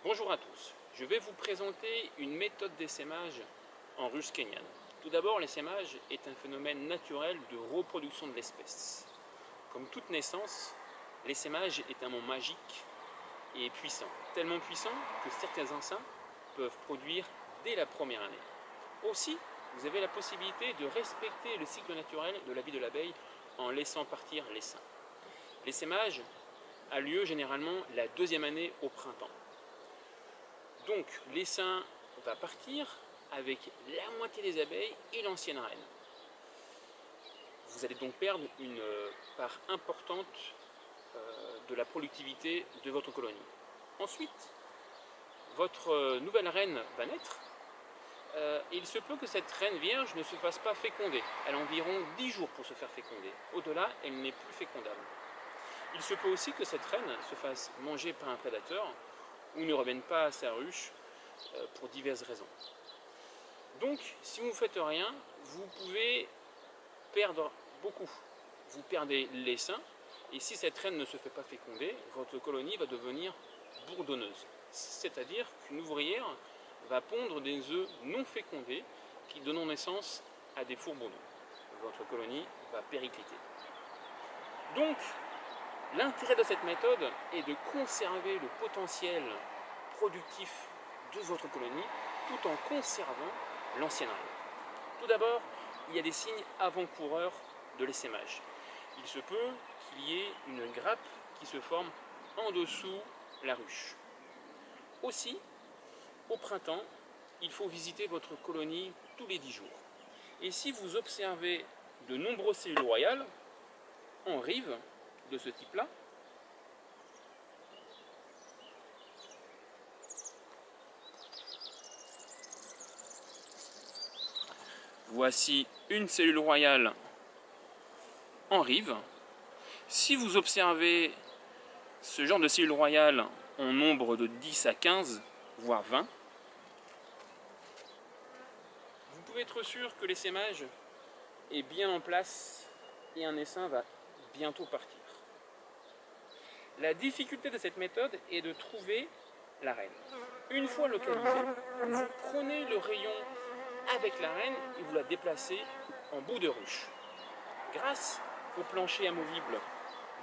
Bonjour à tous, je vais vous présenter une méthode d'essaimage en ruche kenyane. Tout d'abord, l'essaimage est un phénomène naturel de reproduction de l'espèce. Comme toute naissance, l'essaimage est un mot magique et puissant. Tellement puissant que certains insectes peuvent produire dès la première année. Aussi, vous avez la possibilité de respecter le cycle naturel de la vie de l'abeille en laissant partir l'essaim. L'essaimage a lieu généralement la deuxième année au printemps. Donc l'essaim va partir avec la moitié des abeilles et l'ancienne reine. Vous allez donc perdre une part importante de la productivité de votre colonie. Ensuite, votre nouvelle reine va naître. Il se peut que cette reine vierge ne se fasse pas féconder. Elle a environ 10 jours pour se faire féconder. Au-delà, elle n'est plus fécondable. Il se peut aussi que cette reine se fasse manger par un prédateur ou ne revienne pas à sa ruche pour diverses raisons. Donc, si vous ne faites rien, vous pouvez perdre beaucoup. Vous perdez l'essaim, et si cette reine ne se fait pas féconder, votre colonie va devenir bourdonneuse. C'est-à-dire qu'une ouvrière va pondre des œufs non fécondés qui donnent naissance à des fourbeaux. Votre colonie va péricliter. Donc, l'intérêt de cette méthode est de conserver le potentiel productif de votre colonie tout en conservant l'ancienne reine. Tout d'abord, il y a des signes avant-coureurs de l'essaimage. Il se peut qu'il y ait une grappe qui se forme en dessous la ruche. Aussi, au printemps, il faut visiter votre colonie tous les 10 jours. Et si vous observez de nombreuses cellules royales en rive de ce type-là, voici une cellule royale en rive. Si vous observez ce genre de cellules royales en nombre de 10 à 15, voire 20, vous pouvez être sûr que l'essaimage est bien en place et un essaim va bientôt partir. La difficulté de cette méthode est de trouver la reine. Une fois localisée, vous prenez le rayon avec la reine et vous la déplacez en bout de ruche. Grâce au plancher amovible,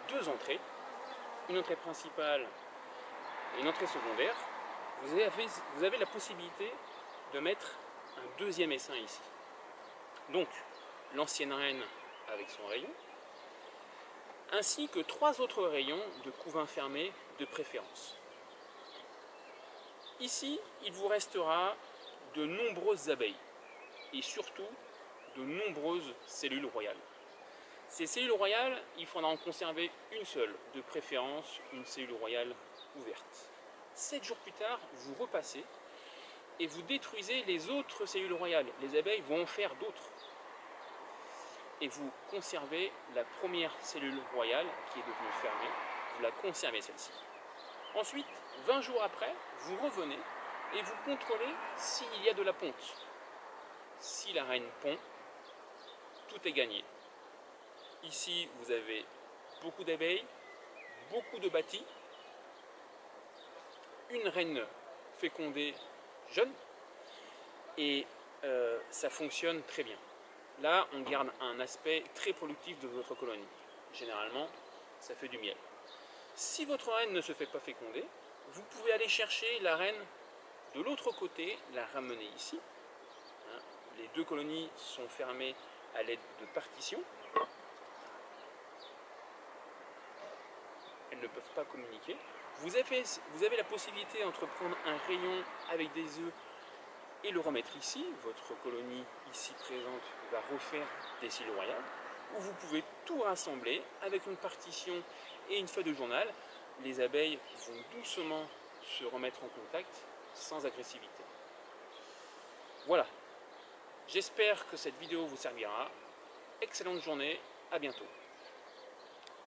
2 entrées, une entrée principale et une entrée secondaire, vous avez la possibilité de mettre un deuxième essaim ici. Donc, l'ancienne reine avec son rayon, ainsi que 3 autres rayons de couvain fermé de préférence. Ici, il vous restera de nombreuses abeilles et surtout de nombreuses cellules royales. Ces cellules royales, il faudra en conserver une seule, de préférence une cellule royale ouverte. 7 jours plus tard, vous repassez et vous détruisez les autres cellules royales. Les abeilles vont en faire d'autres. Et vous conservez la première cellule royale qui est devenue fermée, vous la conservez celle-ci. Ensuite, 20 jours après, vous revenez et vous contrôlez s'il y a de la ponte. Si la reine pond, tout est gagné. Ici, vous avez beaucoup d'abeilles, beaucoup de bâtis, une reine fécondée jeune, et ça fonctionne très bien. Là, on garde un aspect très productif de votre colonie. Généralement, ça fait du miel. Si votre reine ne se fait pas féconder, vous pouvez aller chercher la reine de l'autre côté, la ramener ici. Les 2 colonies sont fermées à l'aide de partitions. Elles ne peuvent pas communiquer. Vous avez la possibilité d'entreprendre un rayon avec des œufs et le remettre ici. Votre colonie ici présente va refaire des cellules royales, où vous pouvez tout rassembler avec une partition et une feuille de journal. Les abeilles vont doucement se remettre en contact sans agressivité. Voilà, j'espère que cette vidéo vous servira. Excellente journée, à bientôt.